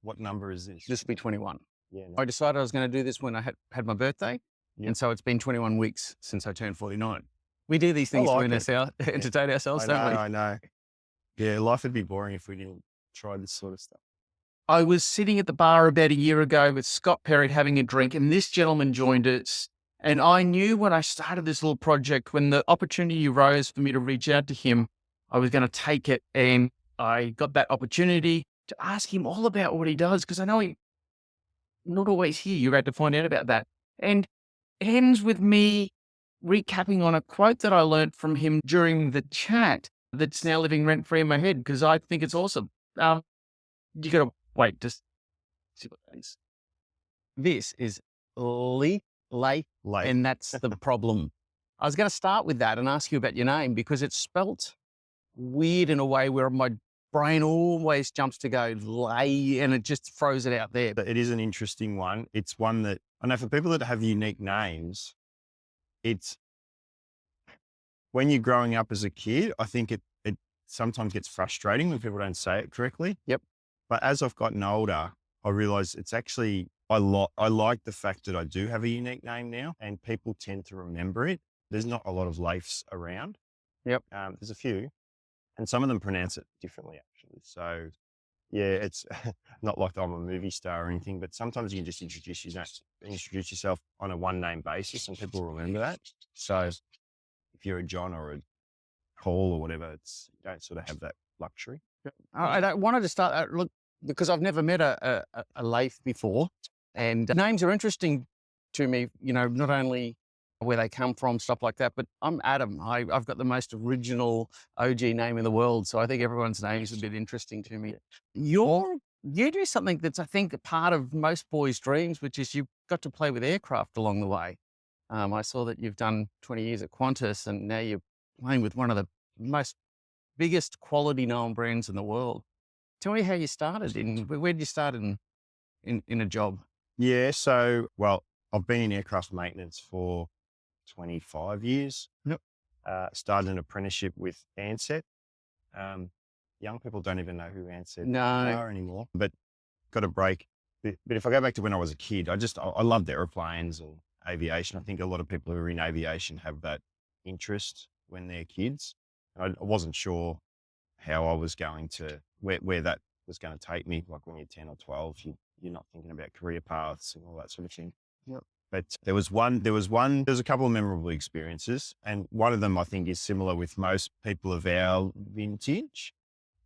What number is this? This will be 21. Yeah. I decided I was going to do this when I had my birthday. Yep. And so it's been 21 weeks since I turned 49. We do these I things like to it. entertain ourselves, I know, don't we? I know. Yeah, life would be boring if we didn't try this sort of stuff. I was sitting at the bar about a year ago with Scott Perry having a drink, and this gentleman joined us. And I knew when I started this little project, when the opportunity arose for me to reach out to him, I was going to take it. And I got that opportunity to ask him all about what he does, because I know he's not always here. You're about to find out about that. And it ends with me recapping on a quote that I learned from him during the chat that's now living rent free in my head, because I think it's awesome. You got to wait, just see what that is. This is Leif, and that's the problem. I was going to start with that and ask you about your name, because it's spelt weird in a way where my brain always jumps to go lay, and it just throws it out there. But it is an interesting one. It's one that I know for people that have unique names, it's when you're growing up as a kid, I think it sometimes gets frustrating when people don't say it correctly. Yep. But as I've gotten older, I realize it's actually, I like the fact that I do have a unique name now, and people tend to remember it. There's not a lot of Leifs around. Yep. There's a few, and some of them pronounce it differently actually. So yeah, it's not like I'm a movie star or anything, but sometimes you can just introduce yourself on a one name basis and people remember that. So if you're a John or a Paul or whatever, you don't sort of have that luxury. I wanted to start, look, because I've never met a Leif before, and names are interesting to me, not only where they come from, stuff like that, but I'm Adam. I've got the most original OG name in the world, so I think everyone's name is a bit interesting to me. You do something that's, I think, a part of most boys' dreams, which is you've got to play with aircraft along the way. I saw that you've done 20 years at Qantas, and now you're playing with one of the most biggest quality known brands in the world. Tell me how you started. Where did you start in a job? Yeah. So, well, I've been in aircraft maintenance for 25 years. Yep. Started an apprenticeship with Ansett. Young people don't even know who Ansett No. are anymore, but got a break. But if I go back to when I was a kid, I loved airplanes and aviation. I think a lot of people who are in aviation have that interest when they're kids. And I wasn't sure how I was going to, where that was going to take me. Like when you're 10 or 12, you're not thinking about career paths and all that sort of thing. Yep. But there was a couple of memorable experiences. And one of them I think is similar with most people of our vintage,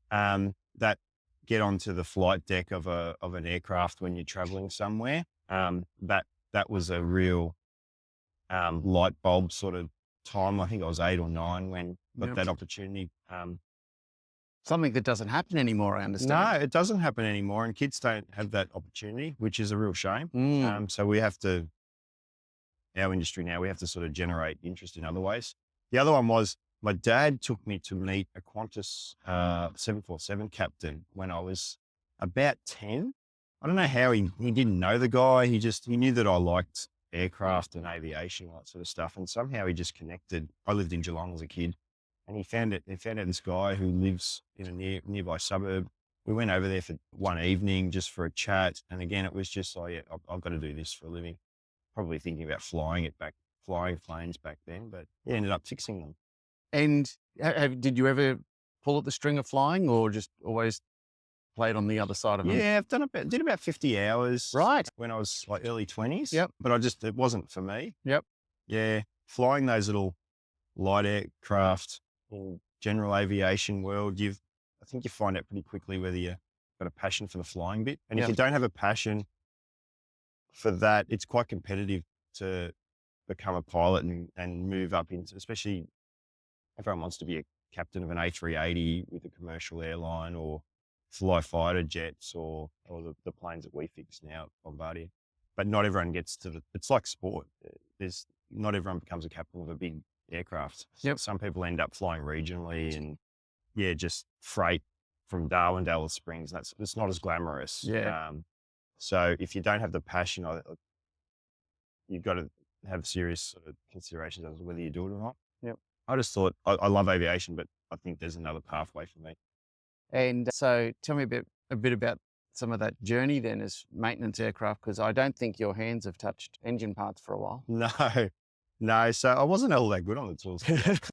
that get onto the flight deck of an aircraft when you're traveling somewhere. That was a real light bulb sort of time. I think I was 8 or 9 when got that opportunity. Something that doesn't happen anymore, I understand. No, it doesn't happen anymore, and kids don't have that opportunity, which is a real shame. So we have to, our industry now, we have to sort of generate interest in other ways. The other one was my dad took me to meet a Qantas 747 captain when I was about 10. I don't know how he didn't know the guy. He knew that I liked aircraft and aviation, all that sort of stuff. And somehow he just connected. I lived in Geelong as a kid, and he found out this guy who lives in a nearby suburb. We went over there for one evening just for a chat. And again, it was just like, yeah, I've got to do this for a living. Probably thinking about flying planes back then, but yeah, ended up fixing them. And did you ever pull at the string of flying, or just always played on the other side of it? Yeah, did about 50 hours. Right. When I was like early 20s. Yep. But it wasn't for me. Yep. Yeah. Flying those little light aircraft in general aviation world, I think you find out pretty quickly whether you've got a passion for the flying bit. And if you don't have a passion for that, it's quite competitive to become a pilot and move up into, especially everyone wants to be a captain of an A380 with a commercial airline, or fly fighter jets, or the planes that we fix now at Bombardier. But not everyone gets to it's like sport. Not everyone becomes a captain of a big aircraft. Yep. Some people end up flying regionally and just freight from Darwin to Alice Springs. It's not as glamorous. Yeah. So if you don't have the passion, you've got to have serious sort of considerations as to whether you do it or not. Yep. I just thought I love aviation, but I think there's another pathway for me. And so tell me a bit about some of that journey then as maintenance aircraft? Because I don't think your hands have touched engine parts for a while. No, no. So I wasn't all that good on the tools.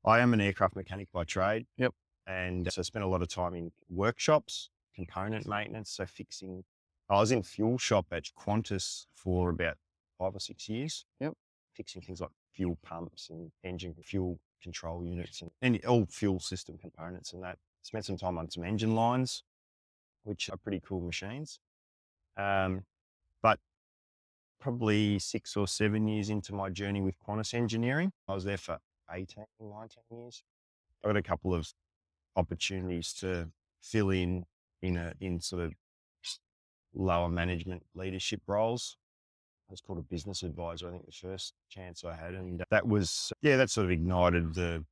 I am an aircraft mechanic by trade. Yep. And so I spent a lot of time in workshops, component maintenance, so fixing. I was in fuel shop at Qantas for about 5 or 6 years. Yep. Fixing things like fuel pumps and engine fuel control units and all fuel system components and that. Spent some time on some engine lines, which are pretty cool machines. But probably 6 or 7 years into my journey with Qantas engineering, I was there for 18, 19 years. I got a couple of opportunities to fill in sort of lower management leadership roles. I was called a business advisor, I think the first chance I had. And that was, that sort of ignited the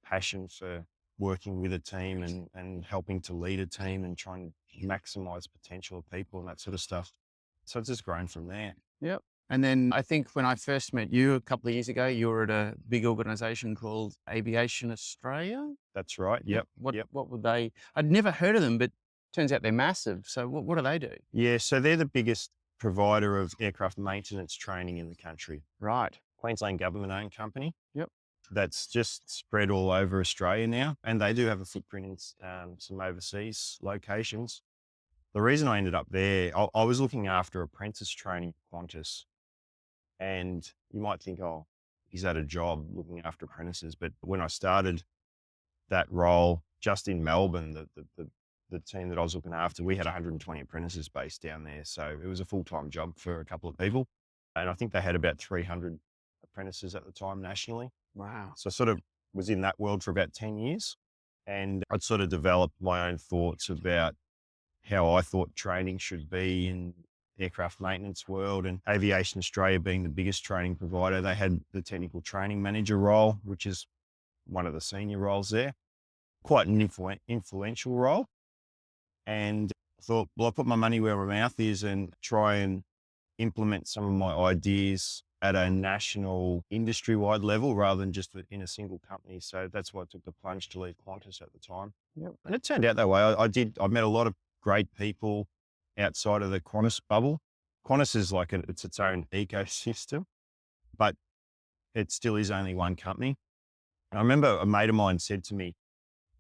passion for working with a team and helping to lead a team and trying to maximize potential of people and that sort of stuff. So it's just grown from there. Yep. And then I think when I first met you a couple of years ago, you were at a big organization called Aviation Australia. That's right. Yep. What were they? I'd never heard of them, but turns out they're massive. So what do they do? Yeah. So they're the biggest provider of aircraft maintenance training in the country. Right. Queensland government owned company. Yep. That's just spread all over Australia now. And they do have a footprint in some overseas locations. The reason I ended up there, I was looking after apprentice training at Qantas. And you might think, oh, is that a job looking after apprentices? But when I started that role just in Melbourne, the team that I was looking after, we had 120 apprentices based down there. So it was a full-time job for a couple of people. And I think they had about 300 apprentices at the time nationally. Wow. So I sort of was in that world for about 10 years. And I'd sort of developed my own thoughts about how I thought training should be in aircraft maintenance world. And Aviation Australia being the biggest training provider, they had the technical training manager role, which is one of the senior roles there. Quite an influential role. And I thought, well, I'll put my money where my mouth is and try and implement some of my ideas at a national industry-wide level rather than just in a single company. So that's why I took the plunge to leave Qantas at the time. Yep. And it turned out that way. I met a lot of great people outside of the Qantas bubble. Qantas is like it's its own ecosystem, but it still is only one company. And I remember a mate of mine said to me,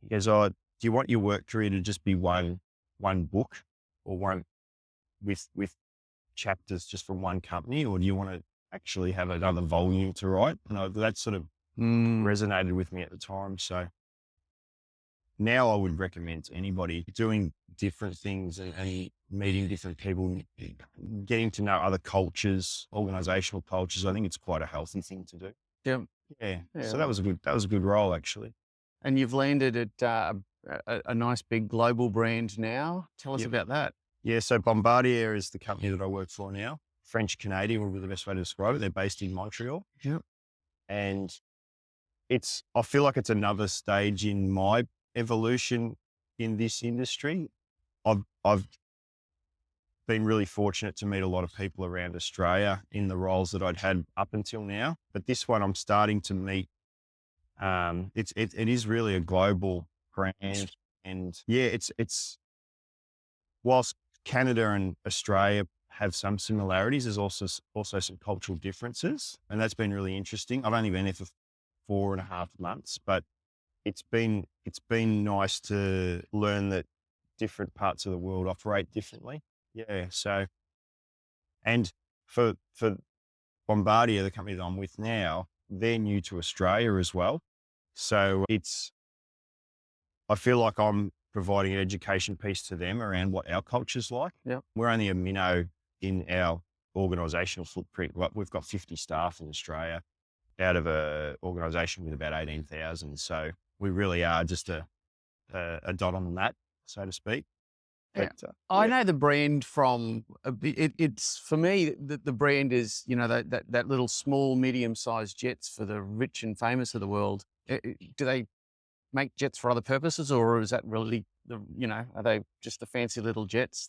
he goes, "Oh, do you want your work career to just be one book or one with chapters just from one company, or do you want to actually have another volume to write?" And that sort of resonated with me at the time. So now I would recommend to anybody doing different things and meeting different people, getting to know other cultures, organizational cultures. I think it's quite a healthy thing to do. Yeah. So that was a good role actually. And you've landed at a nice big global brand now. Tell us about that. Yeah. So Bombardier is the company that I work for now. French Canadian would be the best way to describe it. They're based in Montreal. Yep. And I feel like it's another stage in my evolution in this industry. I've been really fortunate to meet a lot of people around Australia in the roles that I'd had up until now. But this one I'm starting to meet. It is really a global brand. And yeah, it's whilst Canada and Australia have some similarities, there's also some cultural differences. And that's been really interesting. I've only been there for 4.5 months, but it's been nice to learn that different parts of the world operate differently. Yeah. So, and for Bombardier, the company that I'm with now, they're new to Australia as well. So I feel like I'm providing an education piece to them around what our culture's like. Yep. We're only a minnow in our organisational footprint. We've got 50 staff in Australia out of an organisation with about 18,000. So we really are just a dot on the map, so to speak. But, I know the brand from it's for me the brand is that little small medium-sized jets for the rich and famous of the world. Do they make jets for other purposes, or is that really are they just the fancy little jets?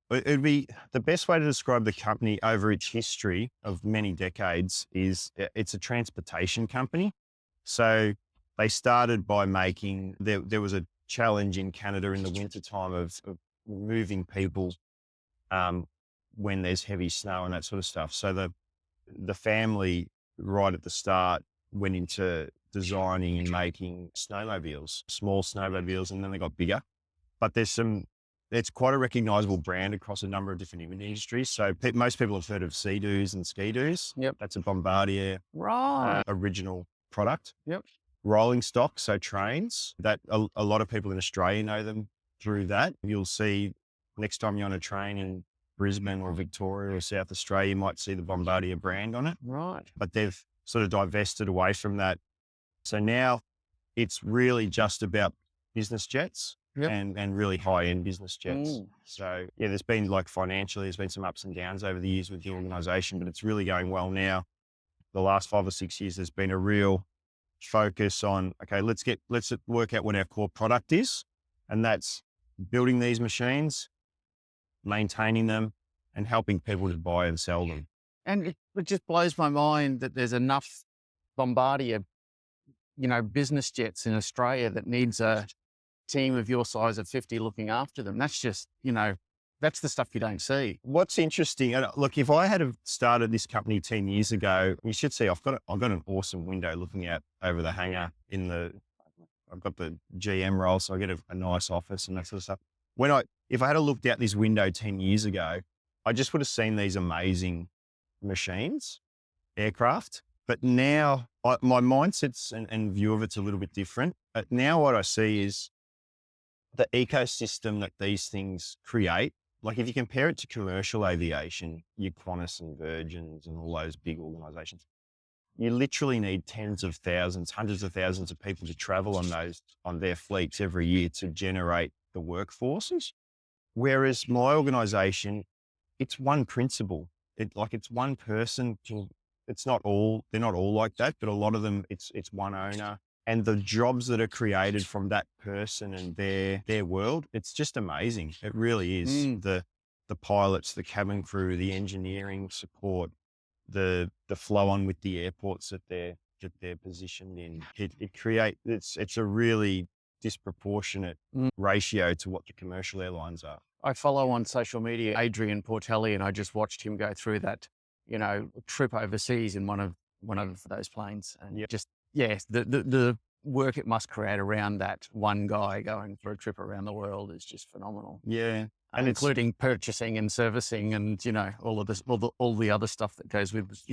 It'd be the best way to describe the company over its history of many decades is it's a transportation company. So they started by making there was a challenge in Canada in the wintertime of moving people when there's heavy snow and that sort of stuff. So the family right at the start went into designing and making snowmobiles, small snowmobiles, and then they got bigger. But it's quite a recognizable brand across a number of different industries. So most people have heard of Sea-Doos and Ski-Doos. Yep. That's a Bombardier Right. original product. Yep. Rolling stock, so trains, that a lot of people in Australia know them through that. You'll see next time you're on a train in Brisbane or Victoria or South Australia, you might see the Bombardier brand on it. Right. But they've sort of divested away from that. So now it's really just about business jets. Yep. And really high-end business jets. Mm. So, yeah, there's been financially, there's been some ups and downs over the years with the organisation, but it's really going well now. The last 5 or 6 years, there's been a real focus on, okay, let's work out what our core product is. And that's building these machines, maintaining them, and helping people to buy and sell them. And it just blows my mind that there's enough Bombardier, business jets in Australia that needs a team of your size of 50 looking after them. That's just, that's the stuff you don't see. What's interesting, and look, if I had have started this company 10 years ago, you should see I've got an awesome window looking out over the hangar I've got the GM role, so I get a nice office and that sort of stuff. If I had looked out this window 10 years ago, I just would have seen these amazing machines, aircraft. But now my mindset's and view of it's a little bit different. But now what I see is the ecosystem that these things create. Like if you compare it to commercial aviation, your Qantas and Virgins and all those big organizations, you literally need tens of thousands, hundreds of thousands of people to travel on their fleets every year to generate the workforces. Whereas my organization, it's one principle. It's one person. They're not all like that, but a lot of them, it's one owner. And the jobs that are created from that person and their world, it's just amazing. It really is. The pilots, the cabin crew, the engineering support, the flow on with the airports that they're positioned in. It's a really disproportionate ratio to what the commercial airlines are. I follow on social media Adrian Portelli, and I just watched him go through that, trip overseas in one of those planes, and the work it must create around that one guy going for a trip around the world is just phenomenal. Yeah. And including purchasing and servicing and, all of this, all the other stuff that goes with,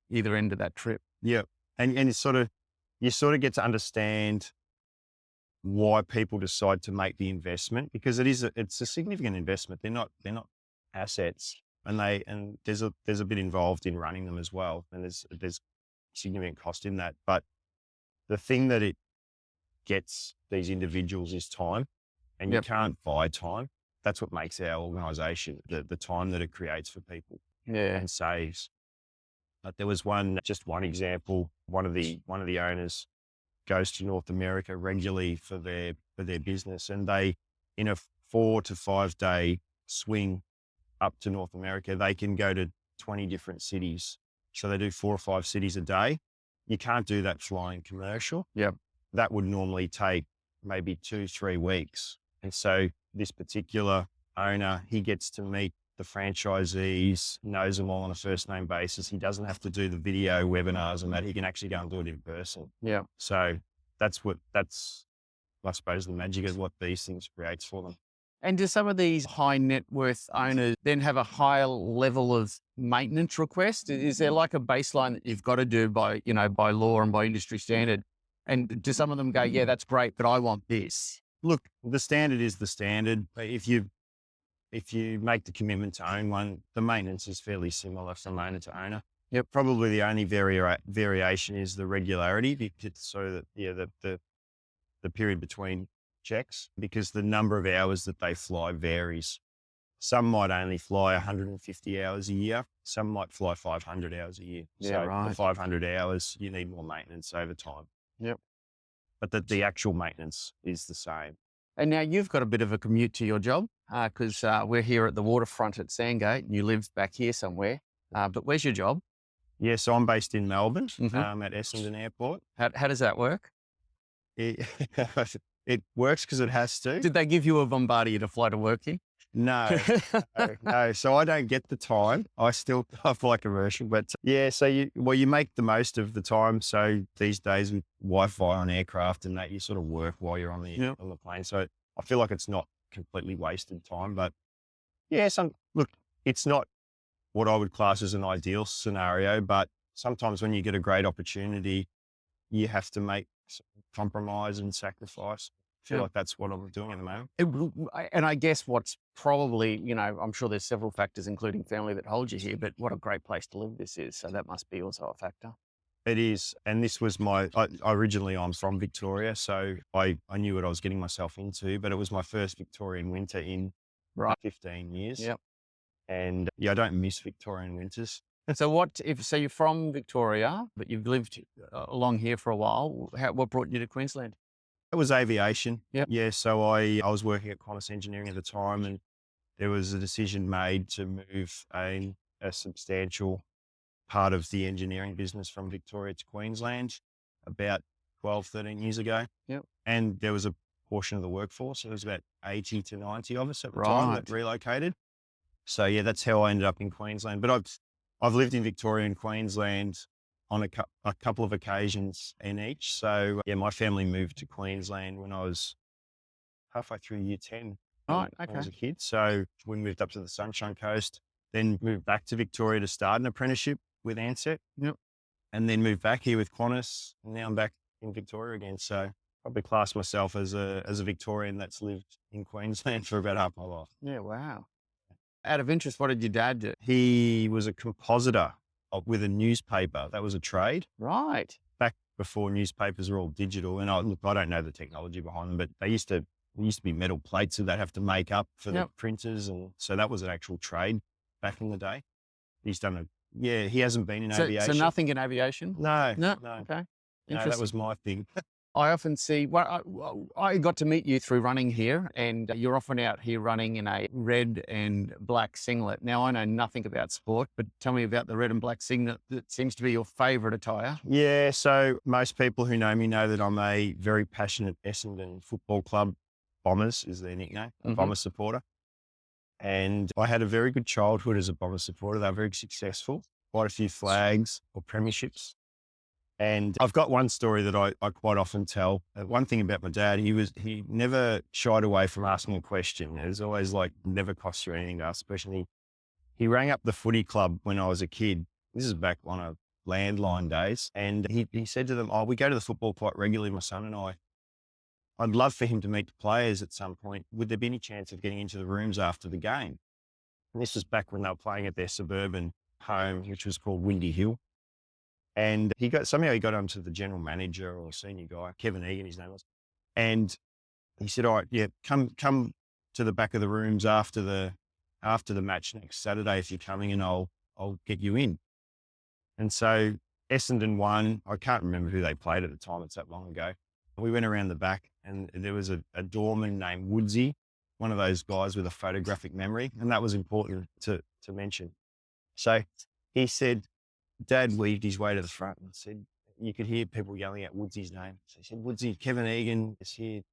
either end of that trip. Yeah. And you sort of get to understand why people decide to make the investment, because it's a significant investment. They're not assets, and there's a bit involved in running them as well. And there's significant cost in that. But the thing that it gets these individuals is time, and you can't buy time. That's what makes our organisation, the time that it creates for people and saves. But there was one example. One of the owners goes to North America regularly for their business, and they, in a 4 to 5 day swing up to North America, they can go to 20 different cities. So they do 4 or 5 cities a day. You can't do that flying commercial. Yep. That would normally take maybe 2-3 weeks. And so this particular owner, he gets to meet the franchisees, knows them all on a first name basis. He doesn't have to do the video webinars and that. He can actually go and do it in person. Yeah. So that's I suppose the magic of what these things creates for them. And do some of these high net worth owners then have a higher level of maintenance request? Is there like a baseline that you've got to do by law and by industry standard? And do some of them go, yeah, that's great, but I want this? Look, the standard is the standard. If you make the commitment to own one, the maintenance is fairly similar from owner to owner. Yep. Probably the only variation is the regularity, so that the period between checks, because the number of hours that they fly varies. Some might only fly 150 hours a year. Some might fly 500 hours a year. Yeah, so right. the 500 hours, you need more maintenance over time. Yep. But the actual maintenance is the same. And now you've got a bit of a commute to your job because we're here at the waterfront at Sandgate and you live back here somewhere. But where's your job? Yeah, so I'm based in Melbourne at Essendon Airport. How does that work? It's It works because it has to. Did they give you a Bombardier to fly to work in? No, no. So I don't get the time. I still fly commercial, but yeah. So you make the most of the time. So these days with Wi-Fi on aircraft and that, you sort of work while you're on Yep. the plane. So I feel like it's not completely wasted time. But yeah, look, it's not what I would class as an ideal scenario. But sometimes when you get a great opportunity, you have to make some compromise and sacrifice. I feel Yeah. like that's what I'm doing at the moment. And I guess what's probably, I'm sure there's several factors, including family, that hold you here, but what a great place to live this is. So that must be also a factor. It is. And this was originally I'm from Victoria. So I knew what I was getting myself into, but it was my first Victorian winter in Right. 15 years. Yep. And yeah, I don't miss Victorian winters. So so you're from Victoria, but you've lived along here for a while. What brought you to Queensland? It was aviation. Yep. Yeah. So I was working at Qantas Engineering at the time, and there was a decision made to move a substantial part of the engineering business from Victoria to Queensland about 12, 13 years ago. Yep. And there was a portion of the workforce. There was about 80 to 90 of us at the time that relocated. So yeah, that's how I ended up in Queensland. But I've lived in Victoria and Queensland on a couple of occasions in each. So yeah, my family moved to Queensland when I was halfway through year 10. Right. When I Okay. was a kid. So we moved up to the Sunshine Coast, then moved back to Victoria to start an apprenticeship with Ansett. Yep. And then moved back here with Qantas. And now I'm back in Victoria again. So probably class myself as a Victorian that's lived in Queensland for about half my life. Yeah. Wow. Out of interest, what did your dad do? He was a compositor with a newspaper. That was a trade. Right. Back before newspapers were all digital. And I don't know the technology behind them, but there used to be metal plates that they'd have to make up for the printers. And so that was an actual trade back in the day. He's done he hasn't been in aviation. So nothing in aviation? No. Okay. No, that was my thing. I often see, I got to meet you through running here, and you're often out here running in a red and black singlet. Now, I know nothing about sport, but tell me about the red and black singlet that seems to be your favourite attire. Yeah, so most people who know me know that I'm a very passionate Essendon Football Club, Bombers is their nickname, a Bomber supporter. And I had a very good childhood as a Bomber supporter. They were very successful, quite a few flags or premierships. And I've got one story that I quite often tell. One thing about my dad, he never shied away from asking a question. It was always like, never cost you anything to ask a question. He rang up the footy club when I was a kid. This is back on a landline days. And he said to them, we go to the football quite regularly, my son and I. I'd love for him to meet the players at some point. Would there be any chance of getting into the rooms after the game? And this was back when they were playing at their suburban home, which was called Windy Hill. And somehow he got onto the general manager or senior guy, Kevin Egan, his name was. And he said, all right, yeah, come to the back of the rooms after the match next Saturday if you're coming, and I'll get you in. And so Essendon won. I can't remember who they played at the time. It's that long ago. We went around the back, and there was a doorman named Woodsy, one of those guys with a photographic memory. And that was important to mention. So he said, Dad weaved his way to the front and said, you could hear people yelling out Woodsy's name. So he said, Woodsy, Kevin Egan is here.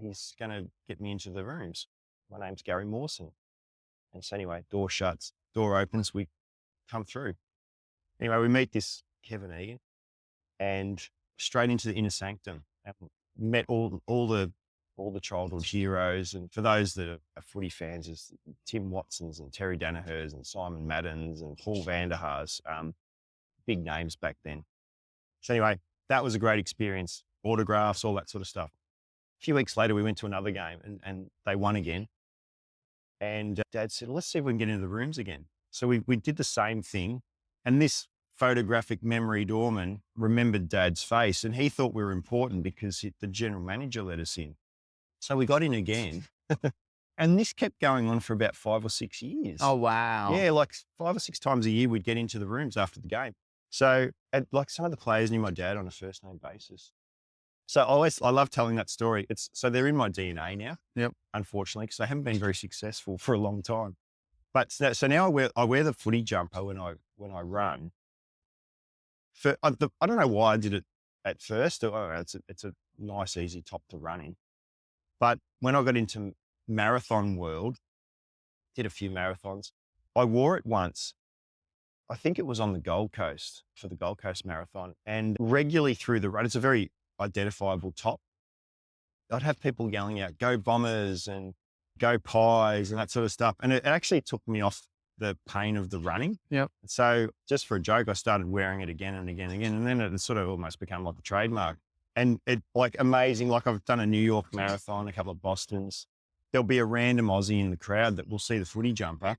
He's going to get me into the rooms. My name's Gary Mawson. And so anyway, door shuts, door opens, we come through. Anyway, we meet this Kevin Egan and straight into the inner sanctum and met all the childhood heroes. And for those that are footy fans, there's Tim Watsons and Terry Danaher's and Simon Maddens and Paul Vanderhaars, big names back then. So anyway, that was a great experience. Autographs, all that sort of stuff. A few weeks later, we went to another game and they won again. And Dad said, let's see if we can get into the rooms again. So we did the same thing. And this photographic memory doorman remembered Dad's face, and he thought we were important because the general manager let us in. So we got in again. And this kept going on for about 5 or 6 years. Oh, wow. Yeah, like 5 or 6 times a year, we'd get into the rooms after the game. So like some of the players knew my dad on a first name basis. So I love telling that story. So they're in my DNA now. Yep. Unfortunately, because they haven't been very successful for a long time. But so now I wear the footy jumper when I run. I don't know why I did it at first. It's a nice, easy top to run in. But when I got into marathon world, did a few marathons. I wore it once. I think it was on the Gold Coast for the Gold Coast Marathon, and regularly through the run, it's a very identifiable top. I'd have people yelling out, "Go Bombers," and "Go Pies," and that sort of stuff. And it actually took me off the pain of the running. Yep. So just for a joke, I started wearing it again and again and again. And then it sort of almost become like a trademark. And it like amazing, like I've done a New York marathon, a couple of Bostons. There'll be a random Aussie in the crowd that will see the footy jumper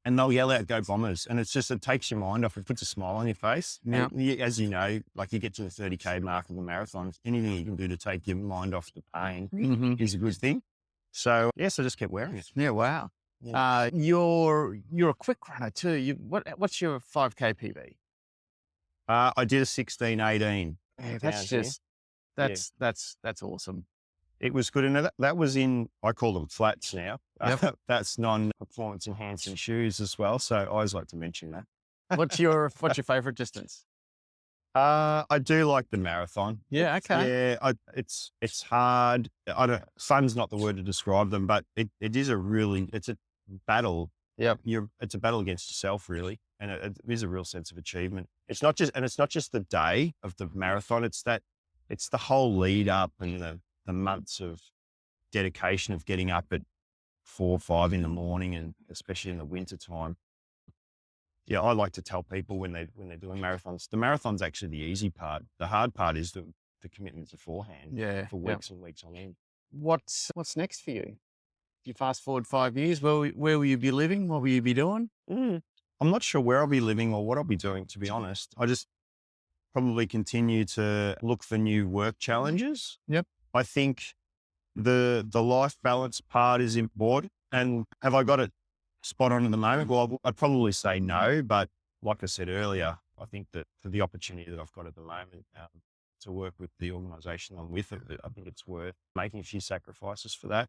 and they'll yell out, "Go Bombers." And it's just, it takes your mind off. It puts a smile on your face. Yeah. And as you know, like you get to the 30K mark of the marathon, anything you can do to take your mind off the pain is a good thing. So yes, I just kept wearing it. Yeah. Wow. Yeah. You're a quick runner too. What's your 5K PB? I did a 16:18. Yeah, that's awesome. It was good. And that was in, I call them flats now. Yep. That's non-performance enhancing shoes as well. So I always like to mention that. What's your favorite distance? I do like the marathon. Yeah. Okay. Yeah. It's hard. Fun's not the word to describe them, but it's a battle. Yep. It's a battle against yourself, really. And it is a real sense of achievement. It's not just the day of the marathon. It's the whole lead up and the months of dedication of getting up at 4 or 5 in the morning, and especially in the winter time. Yeah, I like to tell people when they're doing marathons, the marathon's actually the easy part. The hard part is the commitment beforehand. Yeah. For weeks and weeks on end. What's next for you? You fast forward 5 years, where will you be living? What will you be doing? I'm not sure where I'll be living or what I'll be doing, to be honest. I just probably continue to look for new work challenges. Yep. I think the life balance part is important. And have I got it spot on at the moment? Well, I'd probably say no, but like I said earlier, I think that for the opportunity that I've got at the moment to work with the organisation I'm with, I think it's worth making a few sacrifices for that.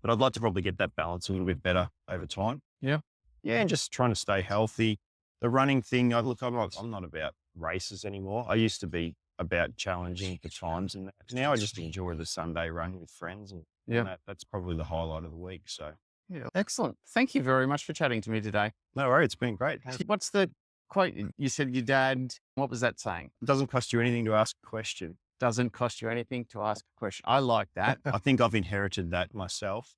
But I'd like to probably get that balance a little bit better over time. Yeah. Yeah, and just trying to stay healthy. The running thing, I'm not about races anymore. I used to be about challenging the times, and now I just enjoy the Sunday run with friends, and that's probably the highlight of the week. So yeah, excellent. Thank you very much for chatting to me today. No worries, it's been great. What's the quote you said? Your dad. What was that saying? It doesn't cost you anything to ask a question. Doesn't cost you anything to ask a question. I like that. I think I've inherited that myself.